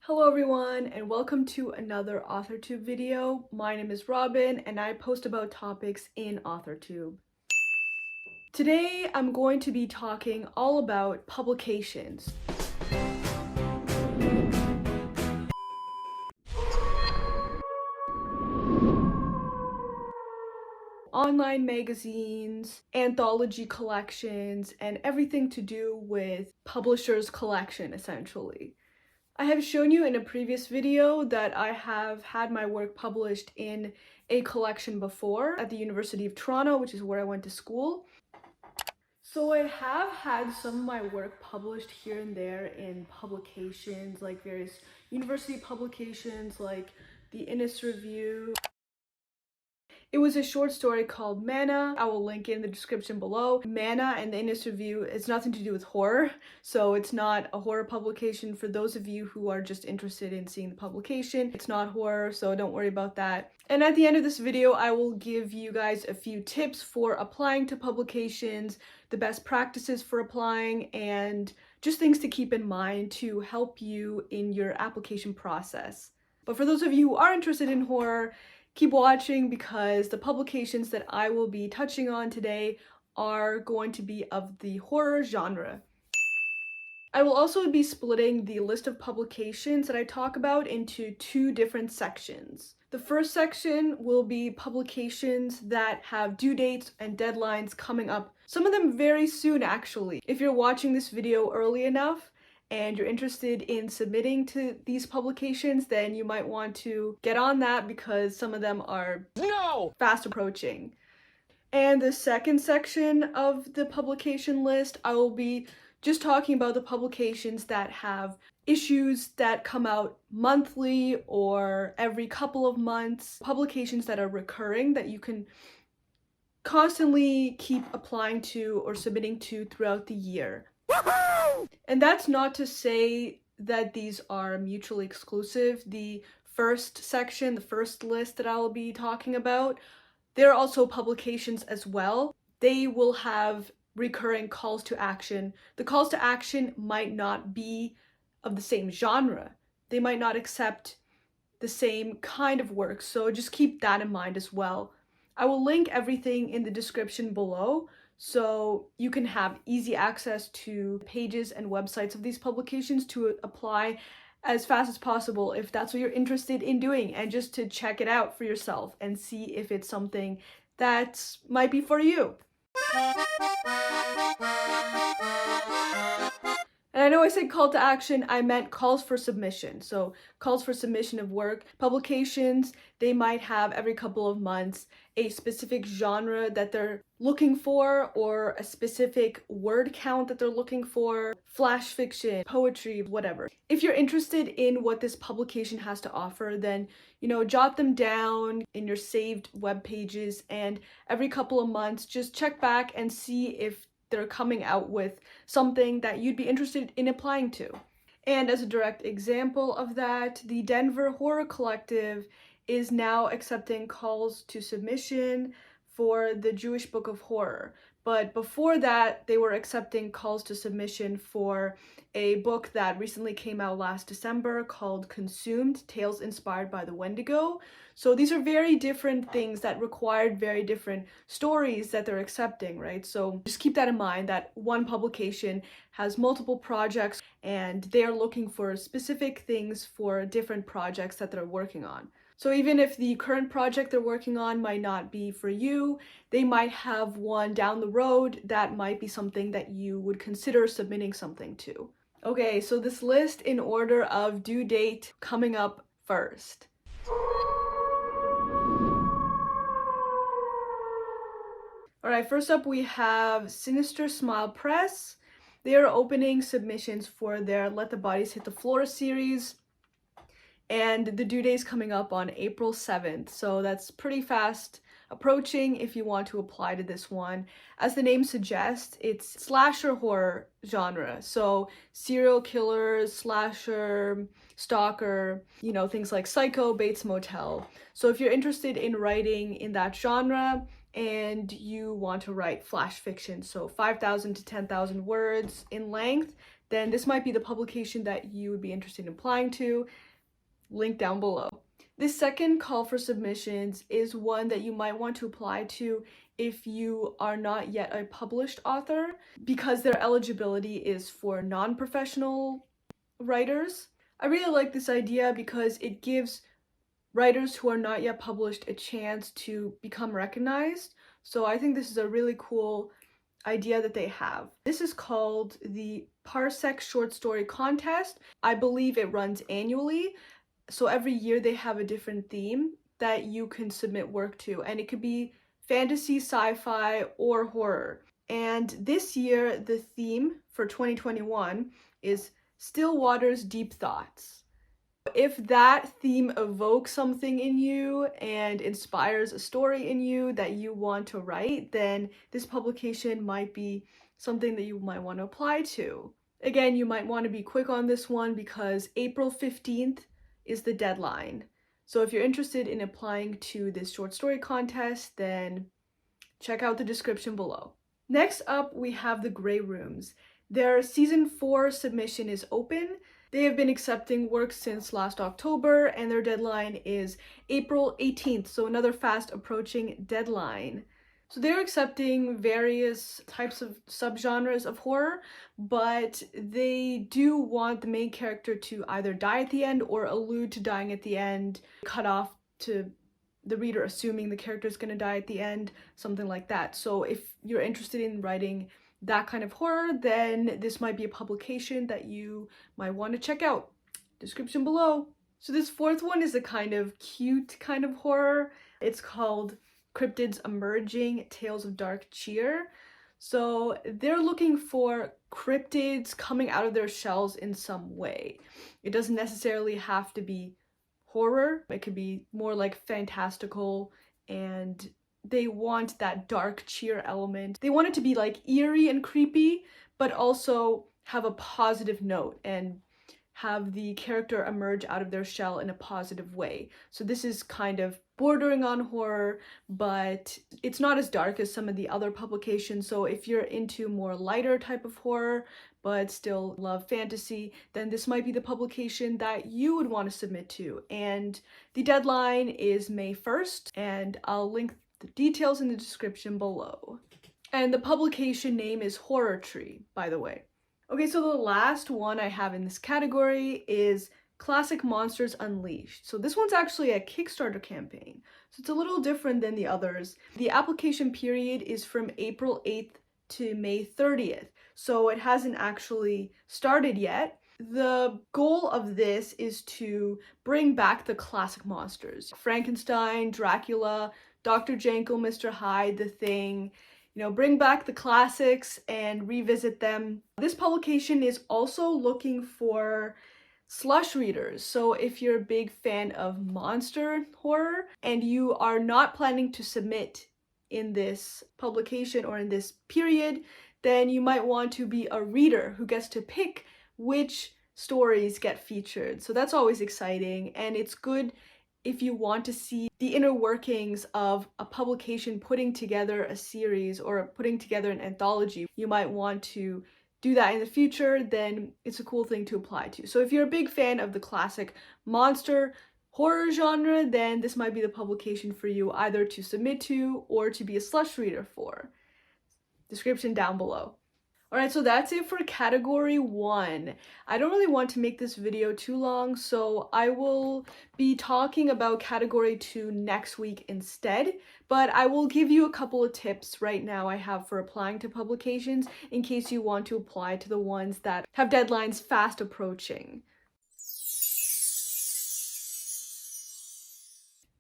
Hello everyone and welcome to another AuthorTube video. My name is Robin and I post about topics in AuthorTube. Today I'm going to be talking all about publications. Online magazines, anthology collections, and everything to do with publishers' collection essentially. I have shown you in a previous video that I have had my work published in a collection before at the University of Toronto, which is where I went to school. So I have had some of my work published here and there in publications, like various university publications like the Innis Review. It was a short story called Manna. I will link it in the description below. Manna and the Innis Review is nothing to do with horror, so it's not a horror publication for those of you who are just interested in seeing the publication. It's not horror, so don't worry about that. And at the end of this video, I will give you guys a few tips for applying to publications, the best practices for applying, and just things to keep in mind to help you in your application process. But for those of you who are interested in horror, keep watching because the publications that I will be touching on today are going to be of the horror genre. I will also be splitting the list of publications that I talk about into two different sections. The first section will be publications that have due dates and deadlines coming up, some of them very soon actually. If you're watching this video early enough, and you're interested in submitting to these publications, then you might want to get on that because some of them are fast approaching. And the second section of the publication list, I will be just talking about the publications that have issues that come out monthly or every couple of months, publications that are recurring that you can constantly keep applying to or submitting to throughout the year. And that's not to say that these are mutually exclusive. The first section, the first list that I will be talking about, there are also publications as well. They will have recurring calls to action. The calls to action might not be of the same genre. They might not accept the same kind of work, so just keep that in mind as well. I will link everything in the description below, so you can have easy access to pages and websites of these publications to apply as fast as possible if that's what you're interested in doing, and just to check it out for yourself and see if it's something that might be for you. And I know I said call to action, I meant calls for submission. So calls for submission of work. Publications, they might have every couple of months a specific genre that they're looking for or a specific word count that they're looking for, flash fiction, poetry, whatever. If you're interested in what this publication has to offer, then, jot them down in your saved web pages, and every couple of months, just check back and see if they're coming out with something that you'd be interested in applying to. And as a direct example of that, the Denver Horror Collective is now accepting calls to submission for the Jewish Book of Horror. But before that, they were accepting calls to submission for a book that recently came out last December called Consumed: Tales Inspired by the Wendigo. So these are very different things that required very different stories that they're accepting, right? So just keep that in mind, that one publication has multiple projects and they are looking for specific things for different projects that they're working on. So even if the current project they're working on might not be for you, they might have one down the road that might be something that you would consider submitting something to. Okay, so this list in order of due date coming up first. Alright, first up we have Sinister Smile Press. They are opening submissions for their Let the Bodies Hit the Floor series. And the due date is coming up on April 7th, so that's pretty fast approaching if you want to apply to this one. As the name suggests, it's slasher horror genre, so serial killers, slasher, stalker, things like Psycho, Bates Motel. So if you're interested in writing in that genre and you want to write flash fiction, so 5,000 to 10,000 words in length, then this might be the publication that you would be interested in applying to. Link down below. This second call for submissions is one that you might want to apply to if you are not yet a published author, because their eligibility is for non-professional writers. I really like this idea because it gives writers who are not yet published a chance to become recognized. So I think this is a really cool idea that they have. This is called the Parsec Short Story Contest. I believe it runs annually. So every year they have a different theme that you can submit work to, and it could be fantasy, sci-fi, or horror. And this year the theme for 2021 is Still Waters, Deep Thoughts. If that theme evokes something in you and inspires a story in you that you want to write, then this publication might be something that you might want to apply to. Again, you might want to be quick on this one because April 15th is the deadline. So if you're interested in applying to this short story contest, then check out the description below. Next up, we have the Grey Rooms. Their season 4 submission is open. They have been accepting work since last October, and their deadline is April 18th, so another fast approaching deadline. So they're accepting various types of subgenres of horror, but they do want the main character to either die at the end or allude to dying at the end, cut off to the reader assuming the character is going to die at the end, something like that. So if you're interested in writing that kind of horror, then this might be a publication that you might want to check out. Description below. So this fourth one is a kind of cute kind of horror. It's called Cryptids Emerging, Tales of Dark Cheer. So they're looking for cryptids coming out of their shells in some way. It doesn't necessarily have to be horror. It could be more like fantastical, and they want that dark cheer element. They want it to be like eerie and creepy, but also have a positive note and have the character emerge out of their shell in a positive way. So this is kind of bordering on horror, but it's not as dark as some of the other publications. So if you're into more lighter type of horror, but still love fantasy, then this might be the publication that you would want to submit to. And the deadline is May 1st, and I'll link the details in the description below. And the publication name is Horror Tree, by the way. Okay, so the last one I have in this category is Classic Monsters Unleashed. So this one's actually a Kickstarter campaign, so it's a little different than the others. The application period is from April 8th to May 30th, so it hasn't actually started yet. The goal of this is to bring back the classic monsters. Frankenstein, Dracula, Dr. Jekyll, Mr. Hyde, The Thing. You know, bring back the classics and revisit them. This publication is also looking for slush readers. So if you're a big fan of monster horror and you are not planning to submit in this publication or in this period, then you might want to be a reader who gets to pick which stories get featured. So that's always exciting, and it's good if you want to see the inner workings of a publication putting together a series or putting together an anthology. You might want to do that in the future, then it's a cool thing to apply to. So if you're a big fan of the classic monster horror genre, then this might be the publication for you either to submit to or to be a slush reader for. Description down below. Alright, so that's it for category 1. I don't really want to make this video too long, so I will be talking about category 2 next week instead, but I will give you a couple of tips right now I have for applying to publications in case you want to apply to the ones that have deadlines fast approaching.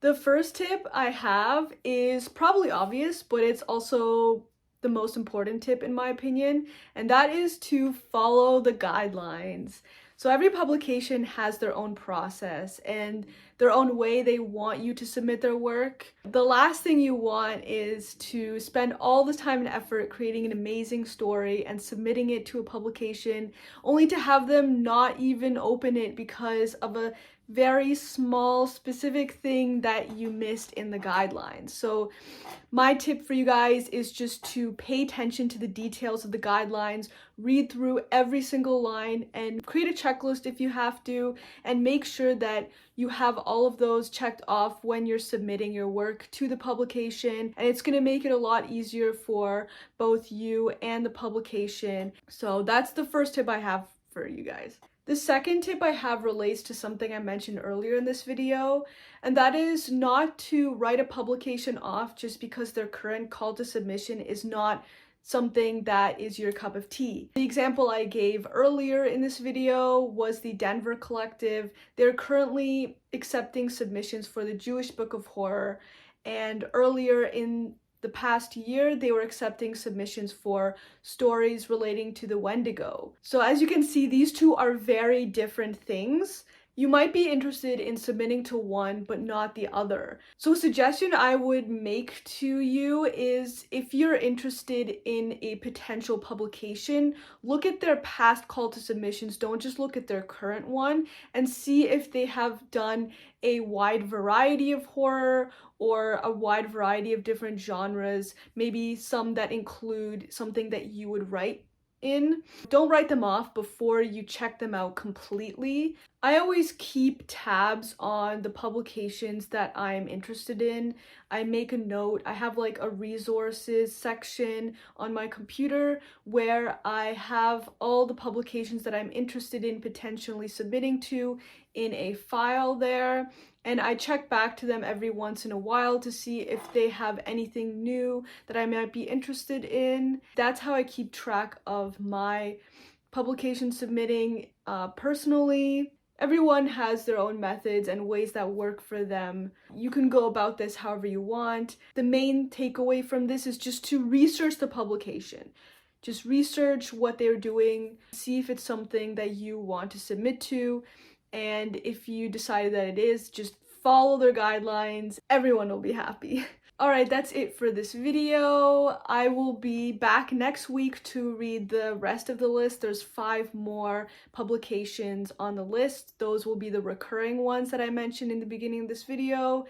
The first tip I have is probably obvious, but it's also the most important tip in my opinion, and that is to follow the guidelines. So every publication has their own process and their own way they want you to submit their work. The last thing you want is to spend all the time and effort creating an amazing story and submitting it to a publication only to have them not even open it because of a very small specific thing that you missed in the guidelines. So my tip for you guys is just to pay attention to the details of the guidelines, read through every single line, and create a checklist if you have to, and make sure that you have all of those checked off when you're submitting your work to the publication, and it's going to make it a lot easier for both you and the publication. So that's the first tip I have for you guys. The second tip I have relates to something I mentioned earlier in this video, and that is not to write a publication off just because their current call to submission is not something that is your cup of tea. The example I gave earlier in this video was the Denver Collective. They're currently accepting submissions for the Jewish Book of Horror, and earlier in the past year, they were accepting submissions for stories relating to the Wendigo. So as you can see, these two are very different things. You might be interested in submitting to one, but not the other. So a suggestion I would make to you is if you're interested in a potential publication, look at their past call to submissions. Don't just look at their current one, and see if they have done a wide variety of horror or a wide variety of different genres, maybe some that include something that you would write in. Don't write them off before you check them out completely. I always keep tabs on the publications that I'm interested in. I make a note. I have like a resources section on my computer where I have all the publications that I'm interested in potentially submitting to in a file there, and I check back to them every once in a while to see if they have anything new that I might be interested in. That's how I keep track of my publication submitting personally. Everyone has their own methods and ways that work for them. You can go about this however you want. The main takeaway from this is just to research the publication. Just research what they're doing, see if it's something that you want to submit to, and if you decide that it is, just follow their guidelines. Everyone will be happy. Alright, that's it for this video. I will be back next week to read the rest of the list. There's 5 more publications on the list. Those will be the recurring ones that I mentioned in the beginning of this video.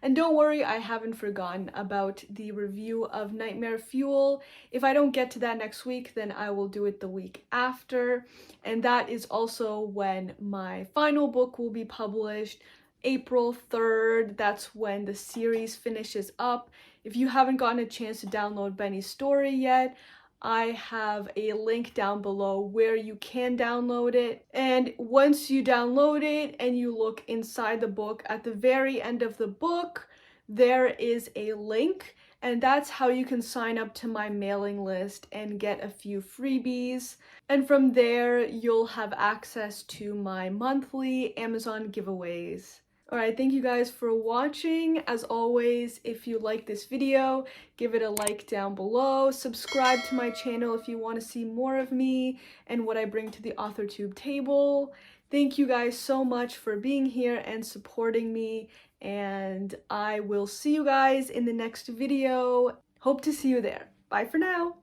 And don't worry, I haven't forgotten about the review of Nightmare Fuel. If I don't get to that next week, then I will do it the week after. And that is also when my final book will be published. April 3rd, that's when the series finishes up. If you haven't gotten a chance to download Benny's story yet, I have a link down below where you can download it. And once you download it and you look inside the book, at the very end of the book, there is a link, and that's how you can sign up to my mailing list and get a few freebies. And from there, you'll have access to my monthly Amazon giveaways. Alright, thank you guys for watching. As always, if you like this video, give it a like down below. Subscribe to my channel if you want to see more of me and what I bring to the AuthorTube table. Thank you guys so much for being here and supporting me, and I will see you guys in the next video. Hope to see you there. Bye for now.